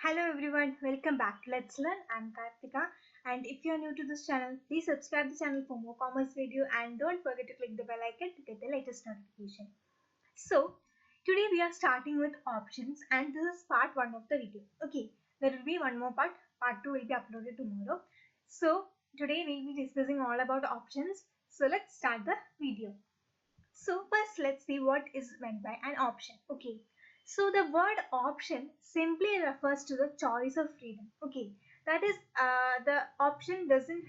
Hello everyone, welcome back to Let's Learn. I'm Kartika, and if you're new to this channel, please subscribe the channel for more commerce video and don't forget to click the bell icon to get the latest notification. So today we are starting with options and this is part 1 of the video. Okay, there will be one more part 2 will be uploaded tomorrow. So today we will be discussing all about options. So let's start the video. So first let's see what is meant by an option. Okay. So the word option simply refers to the choice of freedom. Okay. That is the option doesn't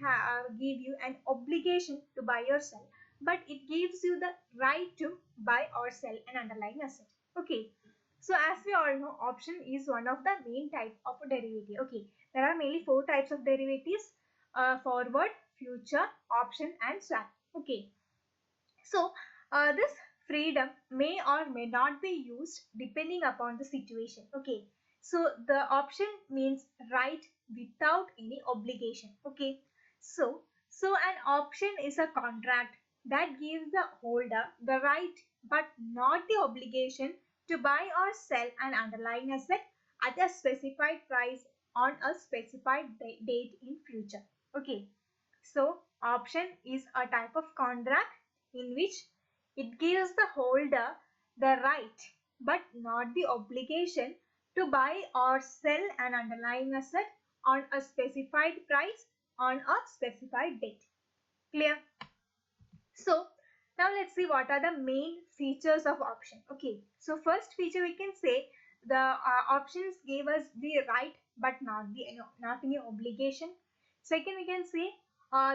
give you an obligation to buy or sell, but it gives you the right to buy or sell an underlying asset. Okay. So as we all know, option is one of the main type of a derivative. Okay. There are mainly 4 types of derivatives: forward, future, option and swap. Okay. So this freedom may or may not be used depending upon the situation. Okay. So the option means right without any obligation. Okay. So an option is a contract that gives the holder the right but not the obligation to buy or sell an underlying asset at a specified price on a specified date in future. Okay. So option is a type of contract in which it gives the holder the right but not the obligation to buy or sell an underlying asset on a specified price on a specified date. Clear? So now let's see what are the main features of option. Okay, so first feature we can say the options gave us the right but not any obligation. Second, we can say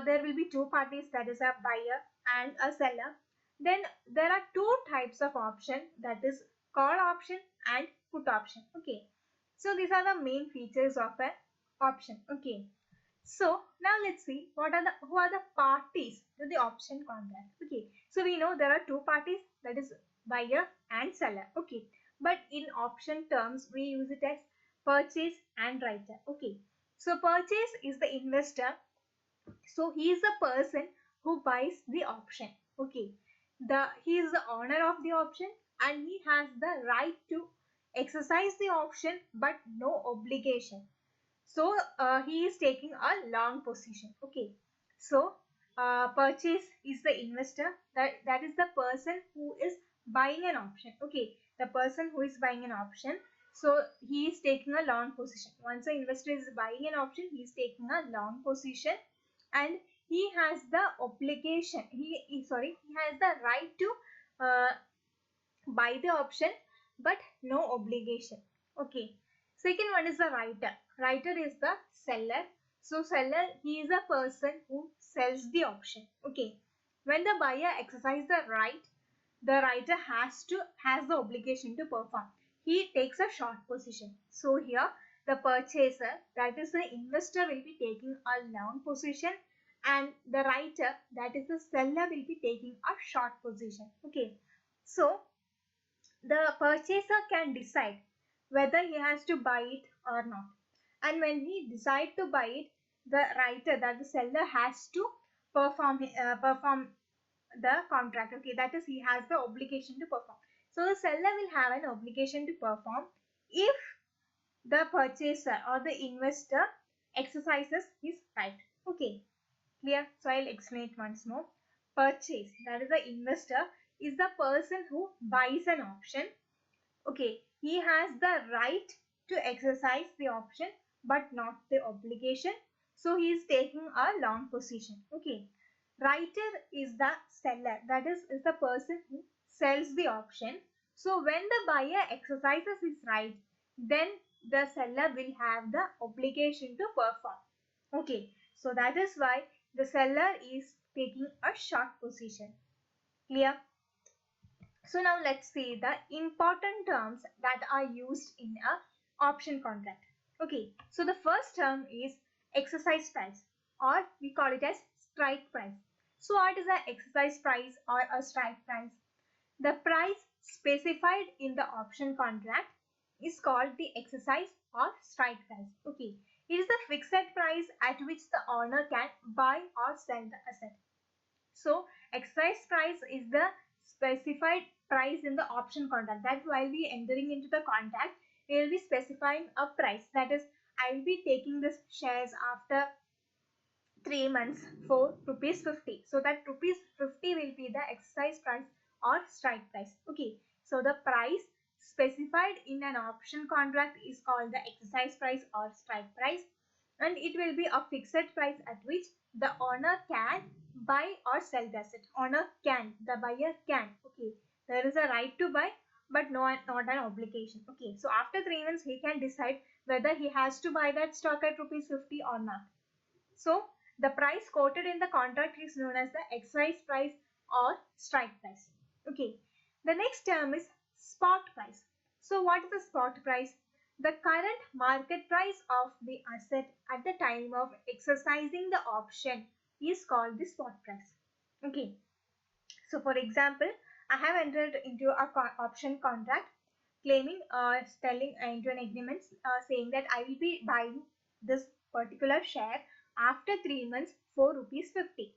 there will be two parties, that is a buyer and a seller. Then there are two types of option, that is call option and put option. Okay, so these are the main features of an option. Okay, so now let's see who are the parties to the option contract. Okay, so we know there are two parties, that is buyer and seller. Okay, but in option terms we use it as purchase and writer. Okay, so purchase is the investor. So he is the person who buys the option. Okay, he is the owner of the option and he has the right to exercise the option but no obligation. So he is taking a long position. Okay, so purchase is the investor, that is the person who is buying an option. Okay, the person who is buying an option, so he is taking a long position. Once an investor is buying an option, he is taking a long position and he has the obligation, he has the right to buy the option but no obligation. Okay, second one is the writer. Writer is the seller. So seller, he is a person who sells the option. Okay, when the buyer exercises the right, the writer has the obligation to perform. He takes a short position. So here the purchaser, that is the investor, will be taking a long position and the writer, that is the seller, will be taking a short position. Okay, so the purchaser can decide whether he has to buy it or not, and when he decides to buy it, the writer, that the seller, has to perform the contract. Okay, that is, he has the obligation to perform. So the seller will have an obligation to perform if the purchaser or the investor exercises his right. Okay, clear? So I'll explain it once more. Purchase, that is the investor, is the person who buys an option. Okay, he has the right to exercise the option but not the obligation. So he is taking a long position. Okay, writer is the seller, that is the person who sells the option. So when the buyer exercises his right, then the seller will have the obligation to perform. Okay, so that is why the seller is taking a short position. Clear? So now let's see the important terms that are used in a option contract. Okay, so the first term is exercise price, or we call it as strike price. So what is the exercise price or a strike price? The price specified in the option contract is called the exercise or strike price. Okay, it is the fixed price at which the owner can buy or sell the asset. So exercise price is the specified price in the option contract, that while we entering into the contract, we will be specifying a price. That is, I will be taking this shares after 3 months for rupees 50. So that rupees 50 will be the exercise price or strike price. Okay. So the price specified in an option contract is called the exercise price or strike price, and it will be a fixed price at which the owner can buy or sell the asset. Owner can, the buyer can. Okay. There is a right to buy but not an obligation. Okay. So after 3 months he can decide whether he has to buy that stock at rupees 50 or not. So the price quoted in the contract is known as the exercise price or strike price. Okay. The next term is spot price. So what is the spot price? The current market price of the asset at the time of exercising the option is called the spot price. Okay. So for example, I have entered into a option contract claiming telling into an agreement saying that I will be buying this particular share after 3 months for rupees 50.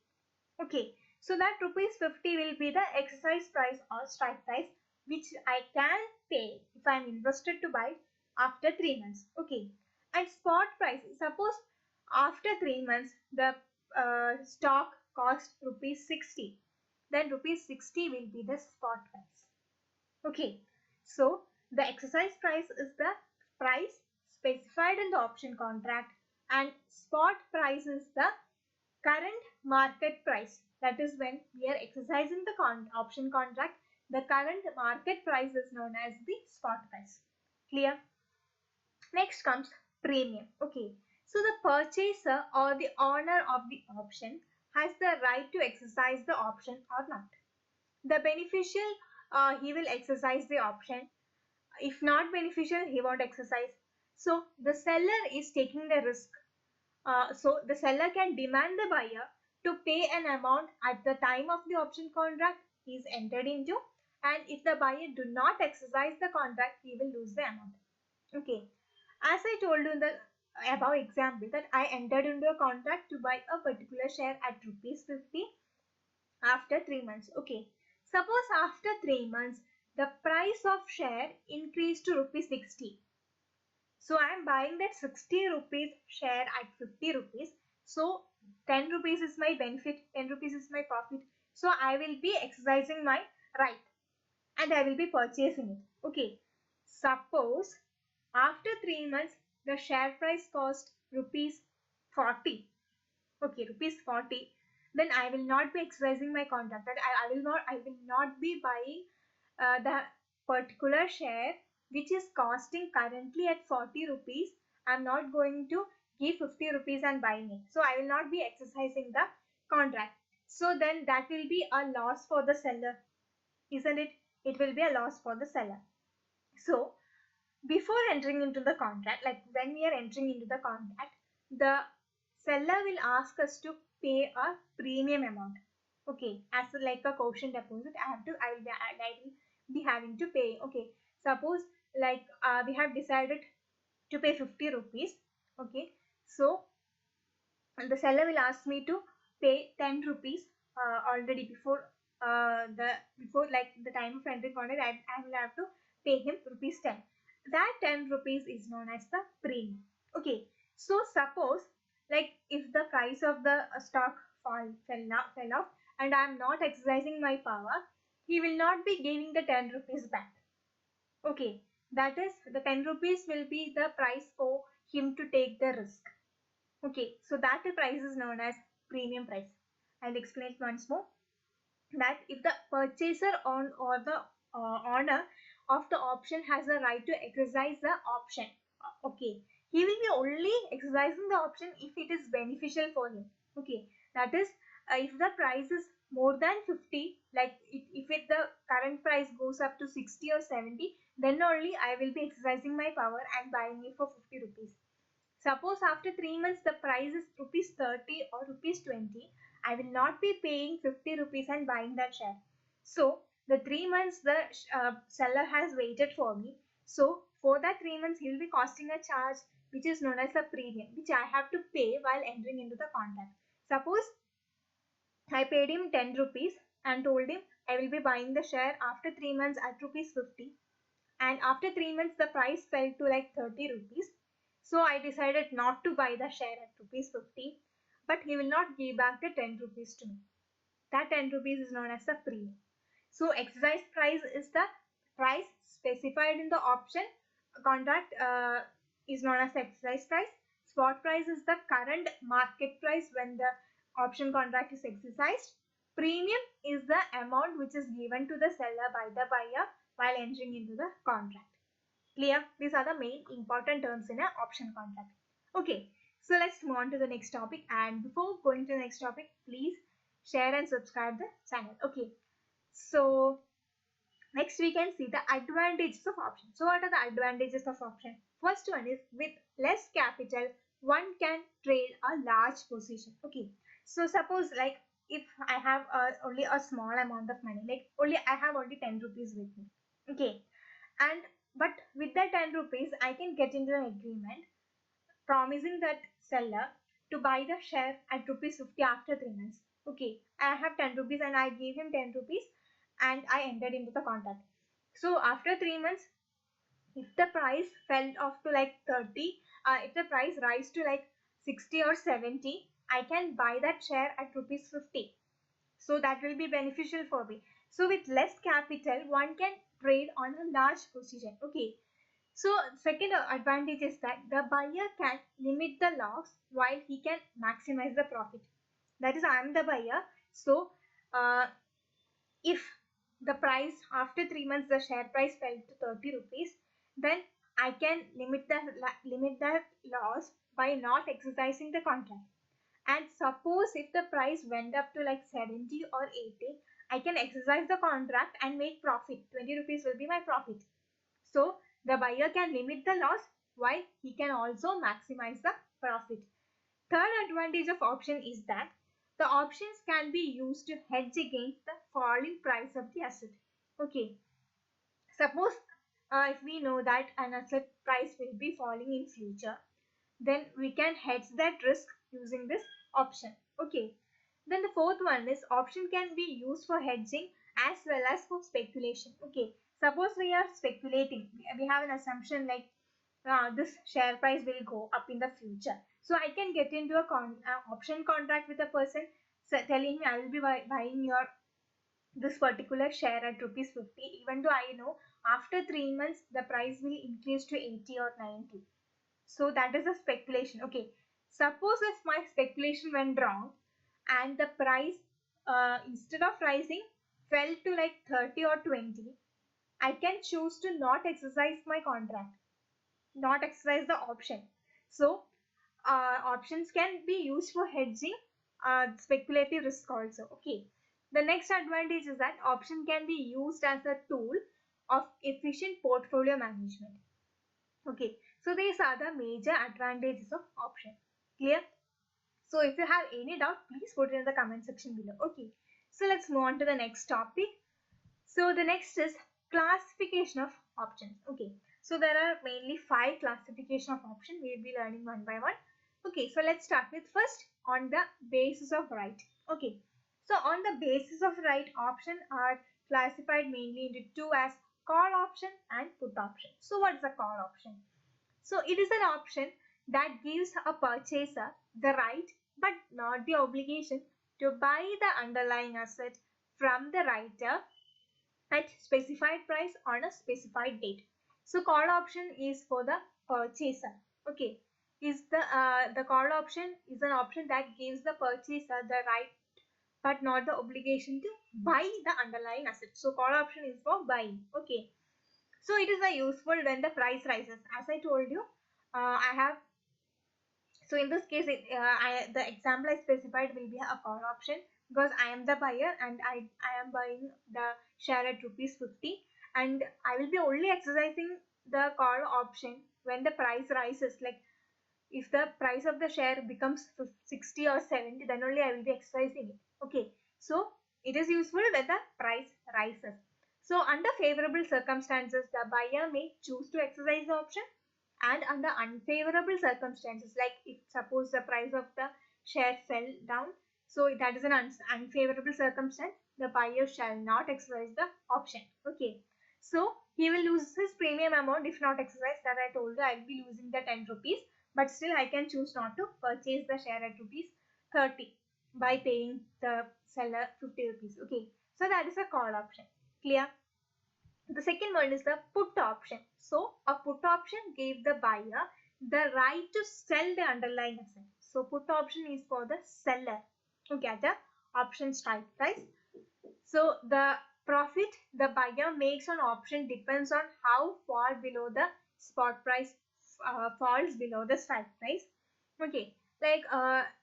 Okay, so that rupees 50 will be the exercise price or strike price which I can pay if I am interested to buy after 3 months. Okay, and spot price, suppose after 3 months the stock cost rupees 60, then rupees 60 will be the spot price. Okay, so the exercise price is the price specified in the option contract, and spot price is the current market price. That is, when we are exercising the option contract, the current market price is known as the spot price. Clear? Next comes premium. Okay, so the purchaser or the owner of the option has the right to exercise the option or not. The beneficial, he will exercise the option. If not beneficial, he won't exercise. So the seller is taking the risk. So the seller can demand the buyer to pay an amount at the time of the option contract is entered into, and if the buyer do not exercise the contract, he will lose the amount. Okay, as I told you in the above example that I entered into a contract to buy a particular share at rupees 50 after 3 months. Okay, suppose after 3 months the price of share increased to rupees 60. So I am buying that 60 rupees share at 50 rupees. So 10 rupees is my benefit, 10 rupees is my profit. So I will be exercising my right and I will be purchasing it. Okay, suppose after 3 months the share price cost rupees 40. Okay, rupees 40. Then I will not be exercising my contract. I will not be buying the particular share which is costing currently at 40 rupees. I'm not going to give 50 rupees and buying it. So I will not be exercising the contract. So then that will be a loss for the seller, isn't it? It will be a loss for the seller. So before entering into the contract, like when we are entering into the contract, the seller will ask us to pay a premium amount. Okay, as like a caution deposit, I will be having to pay. Okay, suppose like we have decided to pay 50 rupees. Okay, so the seller will ask me to pay 10 rupees already before the time of entry contract. I will have to pay him rupees 10. That 10 rupees is known as the premium. Okay, so suppose like if the price of the stock fell off and I am not exercising my power, he will not be giving the 10 rupees back. Okay, that is, the 10 rupees will be the price for him to take the risk. Okay, so that price is known as premium price. I'll explain it once more. That if the purchaser or the owner of the option has a right to exercise the option, okay, he will be only exercising the option if it is beneficial for him. Okay, that is, if the price is more than 50, like if the current price goes up to 60 or 70, then only I will be exercising my power and buying it for 50 rupees. Suppose after 3 months the price is rupees 30 or rupees 20, I will not be paying 50 rupees and buying that share. So the 3 months the seller has waited for me. So for that 3 months he will be costing a charge which is known as a premium, which I have to pay while entering into the contract. Suppose I paid him 10 rupees and told him I will be buying the share after 3 months at rupees 50. and after 3 months the price fell to like 30 rupees. So I decided not to buy the share at rupees 50, but he will not give back the 10 rupees to me. That 10 rupees is known as the premium. So exercise price is the price specified in the option contract, is known as the exercise price. Spot price is the current market price when the option contract is exercised. Premium is the amount which is given to the seller by the buyer while entering into the contract. Clear? These are the main important terms in an option contract. Okay, so let's move on to the next topic. And before going to the next topic, please share and subscribe the channel. Okay, so next we can see the advantages of option. So what are the advantages of option? First one is with less capital, one can trade a large position. Okay, so suppose like if I have only a small amount of money, like I have only 10 rupees with me. Okay, and but with that 10 rupees I can get into an agreement promising that seller to buy the share at rupees 50 after 3 months. Okay, I have 10 rupees and I gave him 10 rupees and I entered into the contract. So after 3 months, if the price fell off to like 30, if the price rise to like 60 or 70, I can buy that share at rupees 50. So that will be beneficial for me. So with less capital, one can trade on a large position. Okay. So second advantage is that the buyer can limit the loss while he can maximize the profit. That is, I am the buyer. So if the price after 3 months the share price fell to 30 rupees, then I can limit that loss by not exercising the contract. And suppose if the price went up to like 70 or 80, I can exercise the contract and make profit. 20 rupees will be my profit. So the buyer can limit the loss while he can also maximize the profit. Third advantage of option is that the options can be used to hedge against the falling price of the asset. Okay, suppose if we know that an asset price will be falling in future, then we can hedge that risk using this option. Okay, then the fourth one is option can be used for hedging as well as for speculation. Okay, suppose we are speculating, we have an assumption like this share price will go up in the future. So I can get into a option contract with a person telling me I will be buying your this particular share at rupees 50, even though I know after 3 months the price will increase to 80 or 90. So that is a speculation. Okay, suppose if my speculation went wrong and the price instead of rising fell to like 30 or 20, I can choose to not exercise my contract, not exercise the option. So options can be used for hedging speculative risk also. Okay, the next advantage is that option can be used as a tool of efficient portfolio management. Okay, so these are the major advantages of option. Clear? So if you have any doubt, please put it in the comment section below. Okay, so let's move on to the next topic. So the next is classification of options. Okay, so there are mainly 5 classification of option. We will be learning one by one. Okay, so let's start with first on the basis of right. Okay, so on the basis of right, option are classified mainly into 2 as call option and put option. So what is a call option? So it is an option that gives a purchaser the right but not the obligation to buy the underlying asset from the writer at specified price on a specified date. So call option is for the purchaser. Okay, is the call option is an option that gives the purchaser the right but not the obligation to buy the underlying asset. So call option is for buying. Okay, so it is useful when the price rises. As I told you, I have. So in this case, the example I specified will be a call option because I am the buyer and I am buying the share at rupees 50, and I will be only exercising the call option when the price rises. Like if the price of the share becomes 60 or 70, then only I will be exercising it. Okay, so it is useful when the price rises. So under favorable circumstances, the buyer may choose to exercise the option, and under unfavorable circumstances, like if suppose the price of the share fell down, so that is an unfavorable circumstance, the buyer shall not exercise the option. Okay, So he will lose his premium amount if not exercised. That I told you, I will be losing the 10 rupees, but still I can choose not to purchase the share at rupees 30 by paying the seller 50 rupees. Okay, so that is a call option. Clear? The second one is the put option. So a put option gave the buyer the right to sell the underlying asset. So put option is for the seller to get the option strike price. So the profit the buyer makes on option depends on how far below the spot price falls below the strike price. Okay, like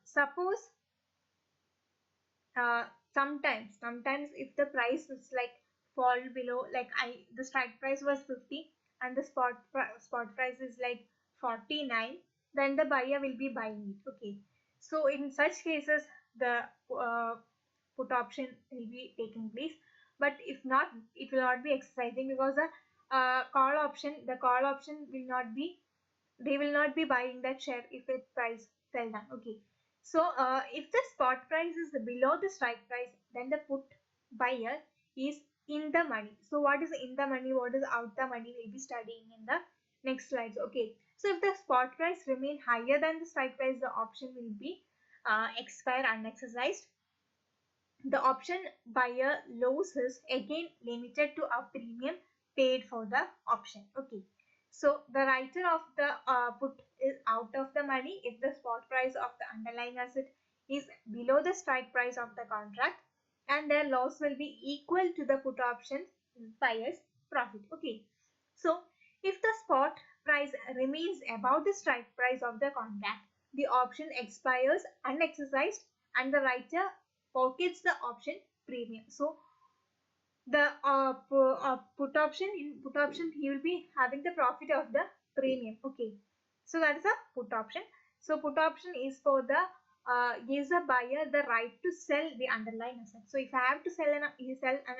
suppose uh, sometimes if the price is like fall below, like the strike price was 50 and the spot price is like 49, then the buyer will be buying it. Okay, so in such cases the put option will be taking place, but if not, it will not be exercising, because the call option will not be, they will not be buying that share if its price fell down. Okay, so if the spot price is below the strike price, then the put buyer is in the money. So what is in the money, what is out the money, we'll be studying in the next slides. Okay, so if the spot price remain higher than the strike price, the option will be expire unexercised. The option buyer loses again limited to a premium paid for the option. Okay, so the writer of the put is out of the money if the spot price of the underlying asset is below the strike price of the contract, and their loss will be equal to the put option buyer's profit. Okay, so if the spot price remains above the strike price of the contract, the option expires unexercised and the writer pockets the option premium. So the put option, in put option he will be having the profit of the premium. Okay, so that is a put option. So put option is for the gives the buyer the right to sell the underlying asset. So if I have to sell an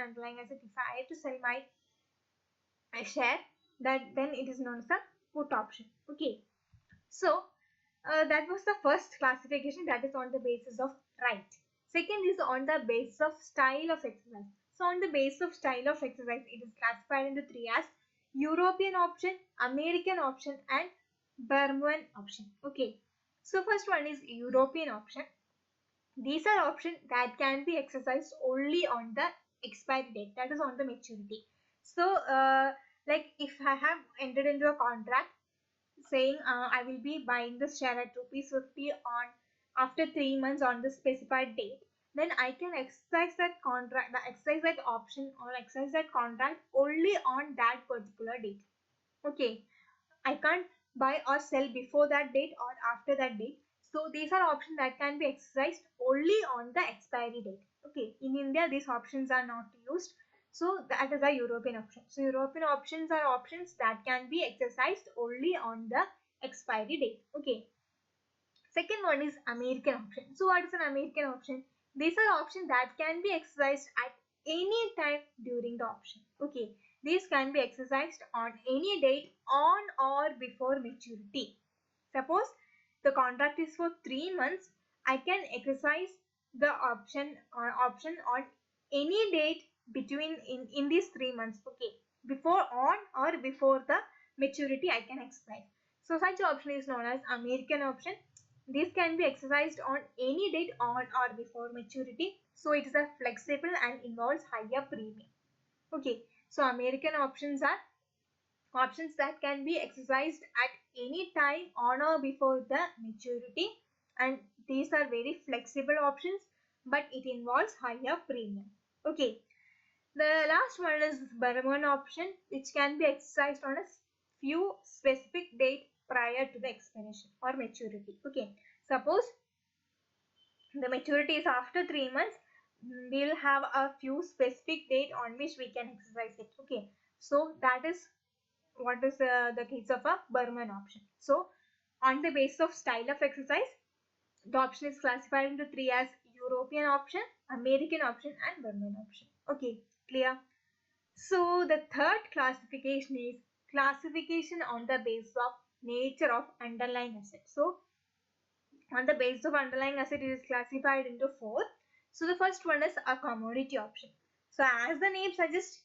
underlying asset, if I have to sell my share, that then it is known as a put option. Okay, so that was the first classification, that is on the basis of right. Second is on the basis of style of exercise. So on the basis of style of exercise, it is classified into three as European option, American option and Bermudan option. Okay, so first one is European option. These are options that can be exercised only on the expiry date, that is on the maturity. So like if I have entered into a contract saying I will be buying this share at rupees 50 on after 3 months on the specified date, then I can exercise that contract, exercise that option or exercise that contract only on that particular date. Okay, I can't buy or sell before that date or after that date. So these are options that can be exercised only on the expiry date. Okay, in India these options are not used. So that is a European option. So European options are options that can be exercised only on the expiry date. Okay. Second one is American option. So what is an American option? These are options that can be exercised at any time during the option. Okay. These can be exercised on any date on or before maturity. Suppose the contract is for 3 months, I can exercise the option on any date between in these 3 months. Okay, before on or before the maturity I can exercise. So such option is known as American option. This can be exercised on any date on or before maturity. So it is a flexible and involves higher premium. Okay, so American options are options that can be exercised at any time on or before the maturity, and these are very flexible options, but it involves higher premium. Okay, the last one is Bermudan option, which can be exercised on a few specific date prior to the expiration or maturity. Okay, suppose the maturity is after 3 months, we will have a few specific date on which we can exercise it. Okay, so that is what is the case of a Bermudan option. So on the basis of style of exercise, the option is classified into three as European option, American option and Bermudan option. Okay, clear? So the third classification is classification on the basis of nature of underlying asset. So on the basis of underlying asset, it is classified into four. So the first one is a commodity option. So as the name suggests,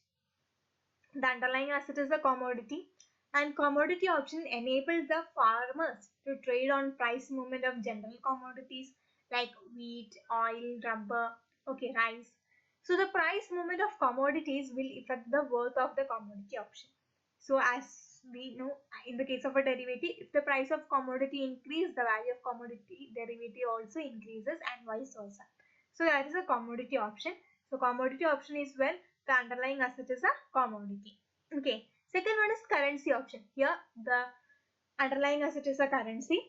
The underlying asset is a commodity, and commodity option enables the farmers to trade on price movement of general commodities like wheat, oil, rubber, okay, rice. So the price movement of commodities will affect the worth of the commodity option. So as we know, in the case of a derivative, if the price of commodity increase, the value of commodity derivative also increases and vice versa. So that is a commodity option. So commodity option is when the underlying asset is a commodity. Okay. Second one is currency option. Here the underlying asset is a currency.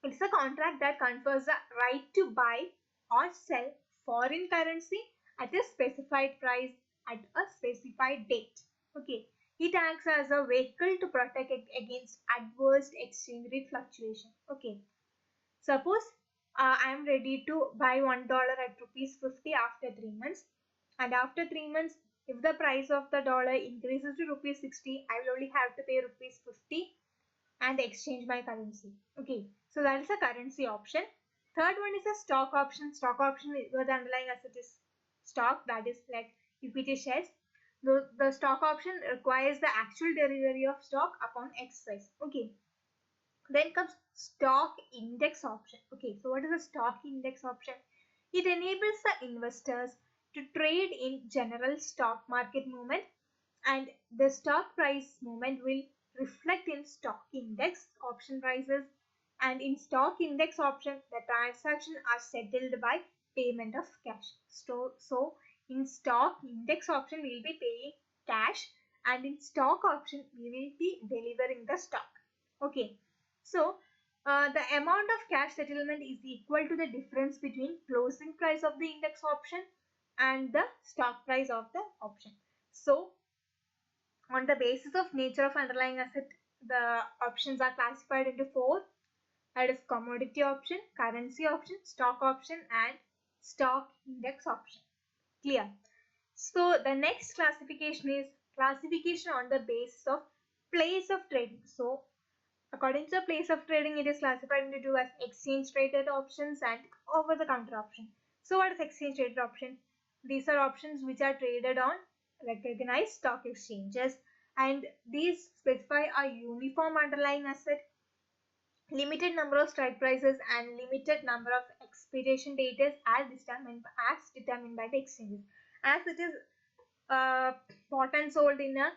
It's a contract that confers the right to buy or sell foreign currency at a specified price at a specified date. Okay. It acts as a vehicle to protect it against adverse exchange rate fluctuation. Okay. Suppose I am ready to buy $1 at rupees 50 after 3 months, and after 3 months if the price of the dollar increases to rupees 60, I will only have to pay rupees 50 and exchange my currency. Okay, so that is a currency option. Third one is a stock option. Stock option is where the underlying asset is stock, that is like equity shares. The stock option requires the actual delivery of stock upon exercise. Okay, then comes stock index option. Okay, so what is a stock index option? It enables the investors to trade in general stock market movement, and the stock price movement will reflect in stock index option prices, and in stock index option the transactions are settled by payment of cash. So in stock index option we will be paying cash, and in stock option we will be delivering the stock. Okay, so the amount of cash settlement is equal to the difference between closing price of the index option and the stock price of the option. So on the basis of nature of underlying asset, the options are classified into four. That is commodity option, currency option, stock option, and stock index option. Clear? So the next classification is classification on the basis of place of trading. So according to the place of trading, it is classified into two as exchange traded options and over the counter option. So what is exchange traded option? These are options which are traded on recognized stock exchanges, and these specify a uniform underlying asset, limited number of strike prices, and limited number of expiration dates as determined by the exchanges. As it is bought and sold in a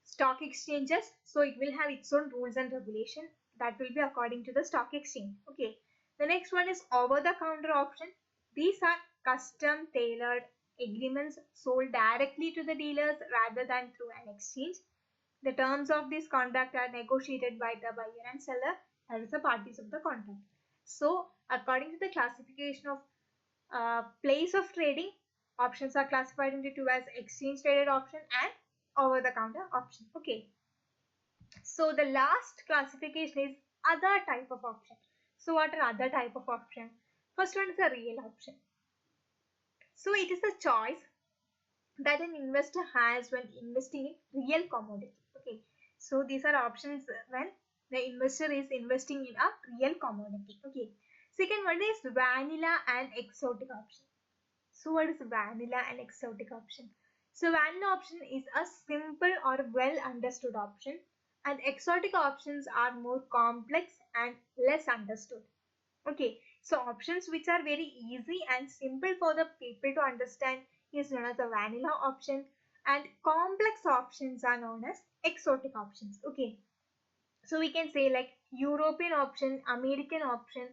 stock exchanges, so it will have its own rules and regulation that will be according to the stock exchange. Okay, the next one is over the counter option. These are custom tailored agreements sold directly to the dealers rather than through an exchange. The terms of this contract are negotiated by the buyer and seller as the parties of the contract. So according to the classification of place of trading, options are classified into two as exchange traded option and over the counter option. Okay, so the last classification is other type of option. So what are other type of option? First one is a real option. So it is a choice that an investor has when investing in real commodity. Okay, so these are options when the investor is investing in a real commodity. Okay, second one is vanilla and exotic option. So what is vanilla and exotic option? So vanilla option is a simple or well understood option, and exotic options are more complex and less understood. Okay, so options which are very easy and simple for the people to understand is known as the vanilla option, and complex options are known as exotic options. Okay, so we can say like European option, American option,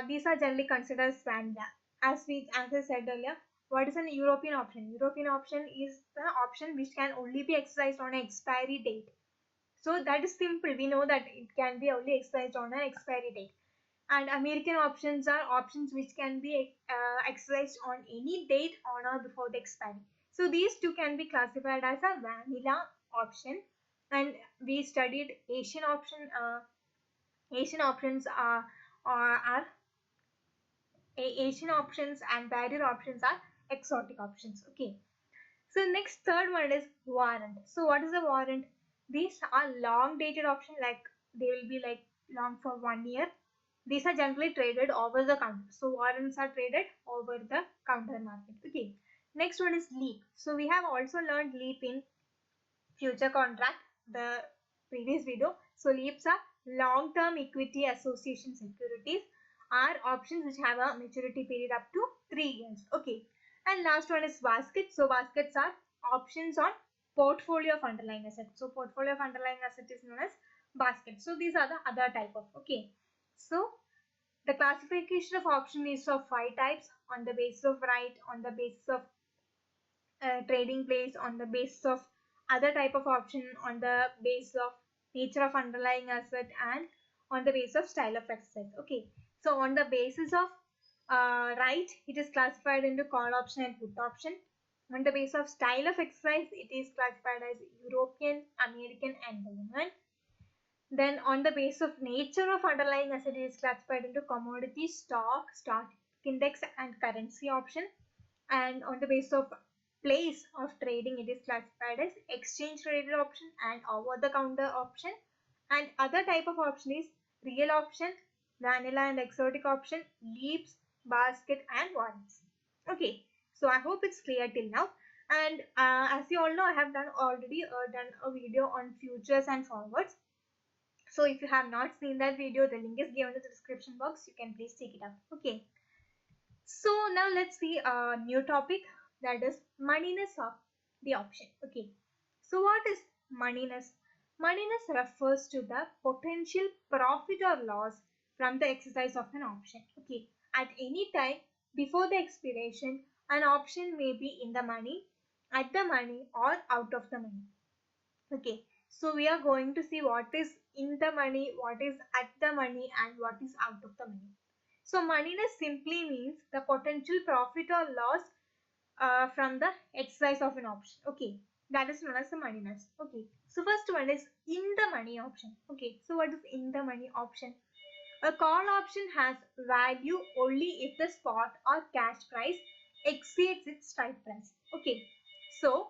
these are generally considered as vanilla. As I said earlier, what is an European option? European option is the option which can only be exercised on an expiry date. So that is simple. We know that it can be only exercised on an expiry date. And American options are options which can be exercised on any date on or before the expiry. So these two can be classified as a vanilla option. And we studied Asian option. Asian options are Asian options, and barrier options are exotic options. Okay. So next third one is warrant. So what is a warrant? These are long dated option, like they will be like long for 1 year. These are generally traded over the counter. So warrants are traded over the counter market. Okay. Next one is leap. So we have also learned leap in future contract, the previous video. So LEAPs are long-term equity association securities, are options which have a maturity period up to 3 years. Okay. And last one is baskets. So baskets are options on portfolio of underlying assets. So portfolio of underlying asset is known as basket. So these are the other type of. Okay. So the classification of option is of 5 types on the basis of right, on the basis of trading place, on the basis of other type of option, on the basis of nature of underlying asset, and on the basis of style of exercise. Okay, so on the basis of right, it is classified into call option and put option. On the basis of style of exercise, it is classified as European, American, and German. Then on the basis of nature of underlying asset, it is classified into commodity, stock index, and currency option. And on the basis of place of trading, it is classified as exchange traded option and over the counter option. And other type of option is real option, vanilla and exotic option, leaps, basket, and warrants. Okay, so I hope it's clear till now. And as you all know, I have already done a video on futures and forwards. So if you have not seen that video, the link is given in the description box. You can please take it up. Okay. So now let's see a new topic, that is moneyness of the option. Okay. So what is moneyness? Moneyness refers to the potential profit or loss from the exercise of an option. Okay. At any time before the expiration, an option may be in the money, at the money, or out of the money. Okay. So we are going to see what is in the money, what is at the money, and what is out of the money. So moneyness simply means the potential profit or loss from the exercise of an option. Okay, that is known as the moneyness. Okay, so first one is in the money option. Okay, so what is in the money option? A call option has value only if the spot or cash price exceeds its strike price. Okay, so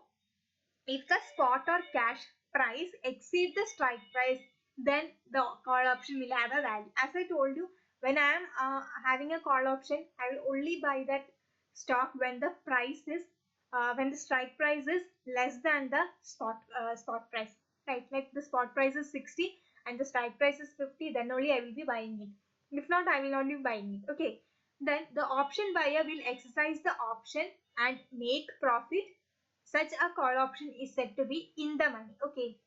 if the spot or cash price exceeds the strike price, then the call option will have a value. As I told you, when I am having a call option, I will only buy that stock when the price is when the strike price is less than the spot price. Right, like the spot price is 60 and the strike price is 50, then only I will be buying it. If not, I will not be buying it. Okay, then the option buyer will exercise the option and make profit. Such a call option is said to be in the money. Okay.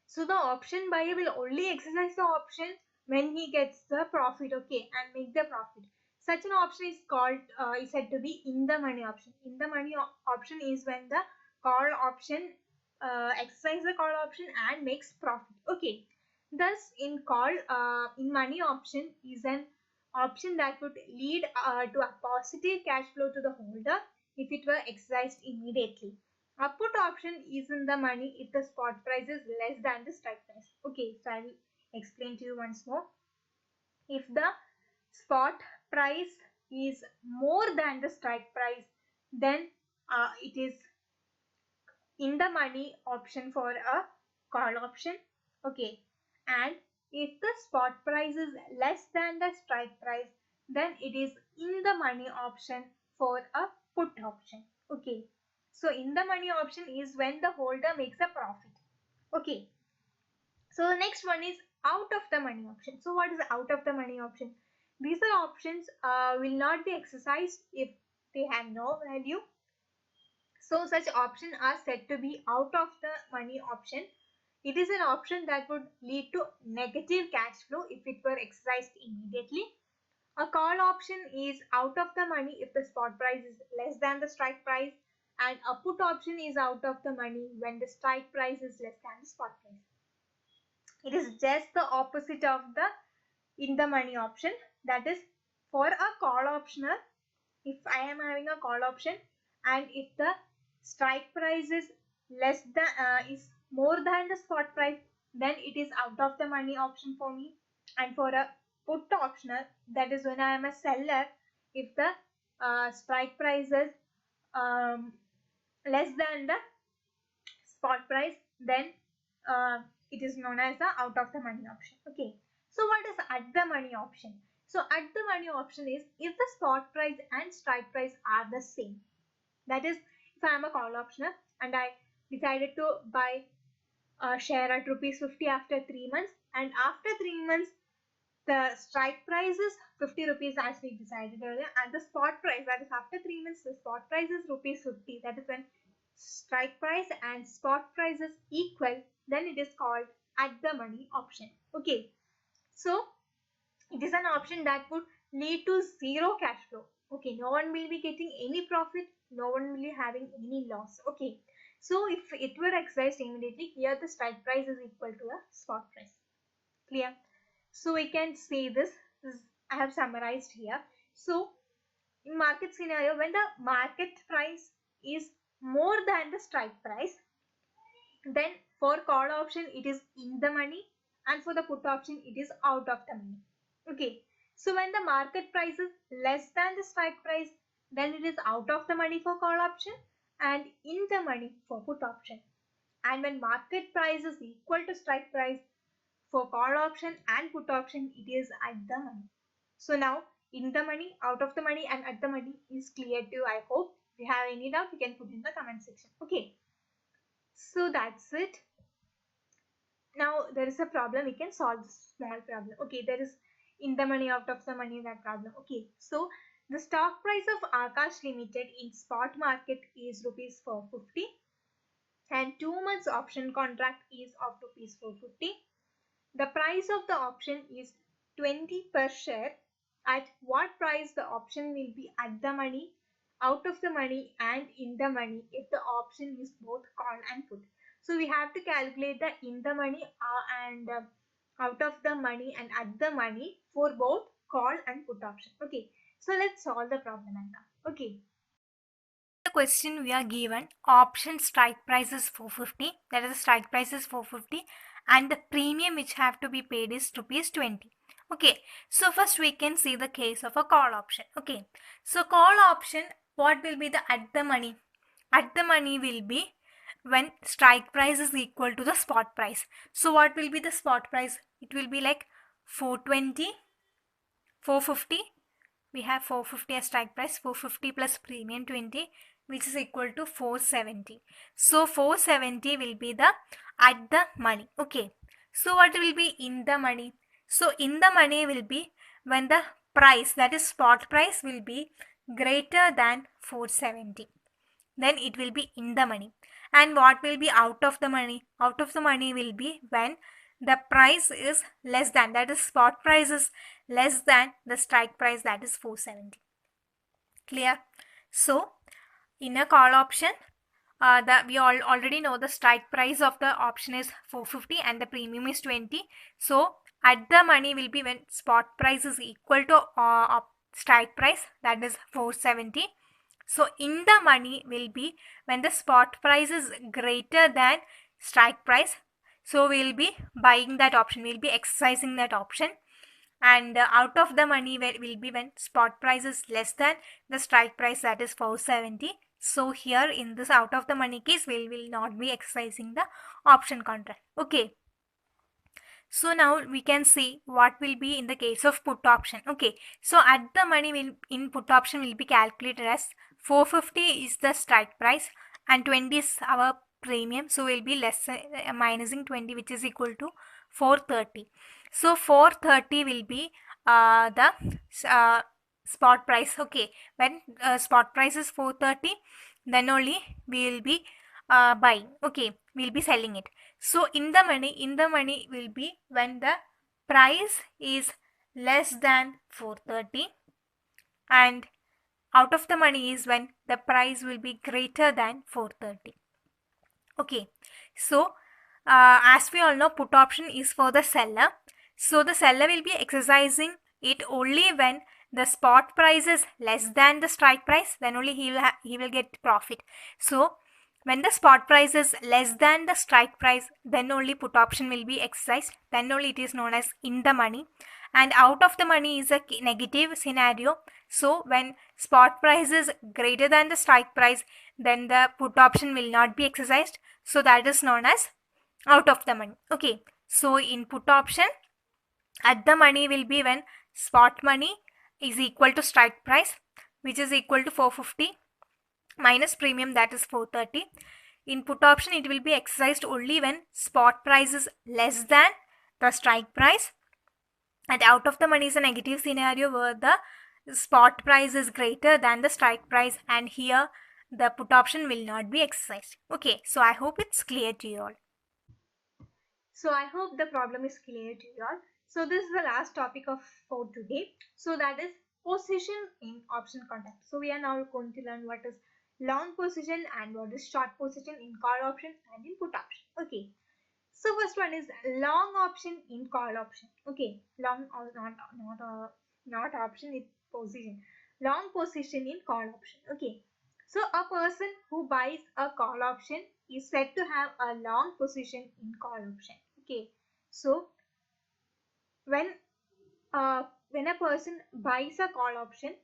So the option buyer will only exercise the option when he gets the profit, okay, and make the profit. Such an option is called, is said to be in the money option. In the money option is when the call option exercises the call option and makes profit. Okay. Thus, in money option is an option that would lead to a positive cash flow to the holder if it were exercised immediately. A put option is in the money if the spot price is less than the strike price. Okay, so I will explain to you once more. If the spot price is more than the strike price, then it is in the money option for a call option. Okay, and if the spot price is less than the strike price, then it is in the money option for a put option. Okay, so in the money option is when the holder makes a profit. Okay, so the next one is out of the money option. So what is out of the money option? These are options will not be exercised if they have no value. So such options are said to be out of the money option. It is an option that would lead to negative cash flow if it were exercised immediately. A call option is out of the money if the spot price is less than the strike price, and a put option is out of the money when the strike price is less than the spot price. It is just the opposite of the in the money option. That is, for a call optioner, if I am having a call option and if the strike price is less than is more than the spot price, then it is out of the money option for me. And for a put optioner, that is when I am a seller, if the strike price is less than the spot price, then it is known as the out of the money option. Okay, so what is at the money option? So at the money option is if the spot price and strike price are the same. That is, if I am a call optioner and I decided to buy a share at rupees 50 after 3 months, and after 3 months the strike price is 50 rupees as we decided earlier, and the spot price, that is after 3 months, the spot price is rupees 50. That is when strike price and spot price is equal, then it is called at the money option. Okay, so it is an option that would lead to zero cash flow. Okay, no one will be getting any profit, no one will be having any loss. Okay, so if it were exercised immediately, here the strike price is equal to the spot price. Clear? So we can see this I have summarized here. So in market scenario, when the market price is more than the strike price, then for call option it is in the money, and for the put option it is out of the money. Okay, so when the market price is less than the strike price, then it is out of the money for call option and in the money for put option. And when market price is equal to strike price, for call option and put option it is at the money. So now in the money, out of the money and at the money is clear to you, I hope. If you have any doubt, you can put in the comment section. Okay, so that's it. Now there is a problem, we can solve this small problem. Okay, there is in the money, out of the money, that problem. Okay, so the stock price of Akash Limited in spot market is rupees 450 and 2 months option contract is of rupees 450. The price of the option is 20 per share. At what price the option will be at the money, out of the money and in the money if the option is both call and put. So we have to calculate the in the money and out of the money and at the money for both call and put option. Okay, so let's solve the problem now. Okay. The question we are given, option strike price is 450, that is the strike price is 450 and the premium which have to be paid is rupees 20. Okay, so first we can see the case of a call option. Okay, so call option, what will be the at the money? At the money will be when strike price is equal to the spot price. So what will be the spot price? It will be like 420, 450. We have 450 as strike price, 450 plus premium 20, which is equal to 470. So 470 will be the at the money. Okay, so what will be in the money? So in the money will be when the price, that is spot price, will be greater than 470, then it will be in the money. And what will be out of the money? Out of the money will be when the price is less than, that is spot price is less than the strike price, that is 470. Clear? So in a call option, that we already know the strike price of the option is 450 and the premium is 20. So at the money will be when spot price is equal to strike price, that is 470. So in the money will be when the spot price is greater than strike price. So we will be buying that option, we will be exercising that option. And out of the money will be when spot price is less than the strike price, that is 470. So here in this out of the money case, we will not be exercising the option contract. Okay. So now we can see what will be in the case of put option. Okay, so at the money will in put option will be calculated as 450 is the strike price and 20 is our premium. So we'll be minusing 20, which is equal to 430. So 430 will be the spot price. Okay, when spot price is 430, then only we will be buying. Okay, we'll be selling it. So in the money will be when the price is less than 430 and out of the money is when the price will be greater than 430. Okay, so as we all know, put option is for the seller. So the seller will be exercising it only when the spot price is less than the strike price, then only he will get profit. So when the spot price is less than the strike price, then only put option will be exercised, then only it is known as in the money. And out of the money is a negative scenario. So when spot price is greater than the strike price, then the put option will not be exercised. So that is known as out of the money. Okay, so in put option, at the money will be when spot money is equal to strike price, which is equal to 450 minus premium, that is 430. In put option, it will be exercised only when spot price is less than the strike price, and out of the money is a negative scenario where the spot price is greater than the strike price, and here the put option will not be exercised. Okay, so I hope it's clear to you all. So I hope the problem is clear to you all. So this is the last topic of for today. So that is position in option contract. So we are now going to learn what is long position and what is short position in call option and in put option. Okay. So first one is long option in call option. Okay, long or not option, it's position. Long position in call option. Okay. So a person who buys a call option is said to have a long position in call option. Okay. So when when a person buys a call option,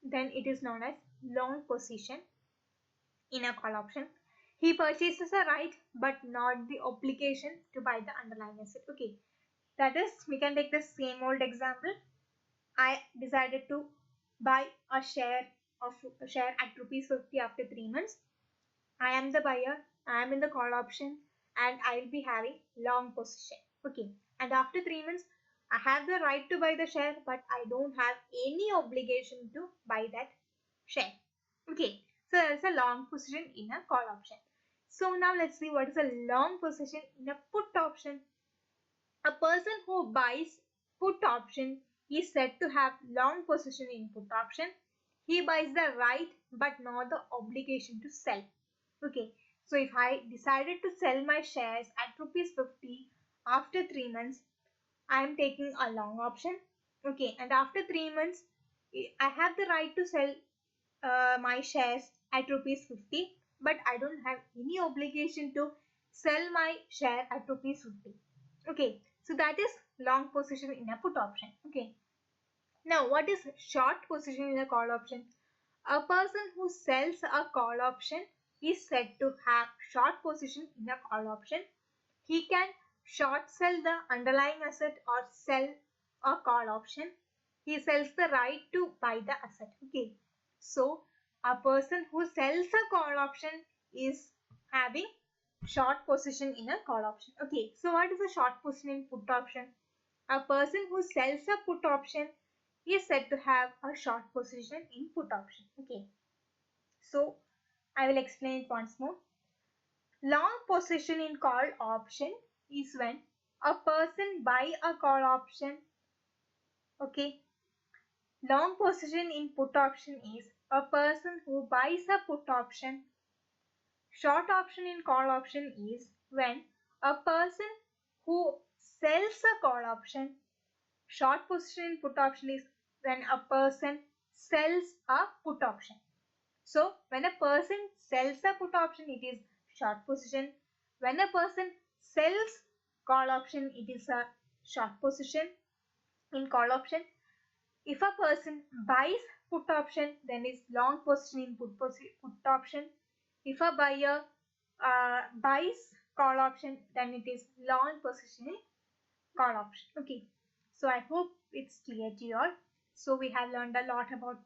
then it is known as long position in a call option. He purchases a right but not the obligation to buy the underlying asset. Okay. That is, we can take the same old example. I decided to buy a share at rupees 50 after 3 months. I am the buyer, I am in the call option, and I will be having long position. Okay. And after 3 months, I have the right to buy the share, but I don't have any obligation to buy that share. Okay. So there's a long position in a call option. So now let's see what is a long position in a put option. A person who buys put option is said to have long position in put option. He buys the right but not the obligation to sell. Okay, so if I decided to sell my shares at rupees 50 after 3 months, I am taking a long option. Okay, and after 3 months, I have the right to sell my shares at rupees 50, but I don't have any obligation to sell my share at rupees 50. Okay, so that is long position in a put option. Okay, now what is short position in a call option? A person who sells a call option is said to have short position in a call option. He can short sell the underlying asset or sell a call option. He sells the right to buy the asset. Okay, so a person who sells a call option is having short position in a call option. Okay, so what is a short position in put option? A person who sells a put option is said to have a short position in put option. Okay, so I will explain it once more. Long position in call option is when a person buy a call option. Okay, long position in put option is a person who buys a put option. Short option in call option is when a person who sells a call option. Short position in put option is when a person sells a put option. So when a person sells a put option, it is short position. When a person sells call option, it is a short position in call option. If a person buys put option, then it's long position in put option. If a buyer buys call option, then it is long position in call option. Okay, so I hope it's clear to you all. So we have learned a lot about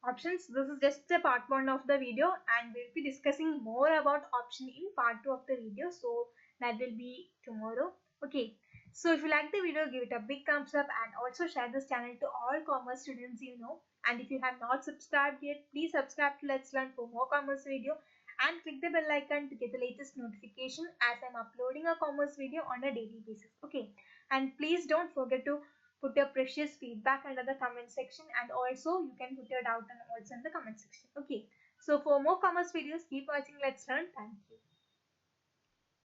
options. This is just a part 1 of the video, and we'll be discussing more about option in part 2 of the video. So that will be tomorrow. Okay, so if you like the video, give it a big thumbs up and also share this channel to all commerce students you know. And if you have not subscribed yet, please subscribe to Let's Learn for more commerce video and click the bell icon to get the latest notification as I'm uploading a commerce video on a daily basis. Okay, and please don't forget to put your precious feedback under the comment section, and also you can put your doubt and also in the comment section. Okay, so for more commerce videos, keep watching Let's Learn. Thank you.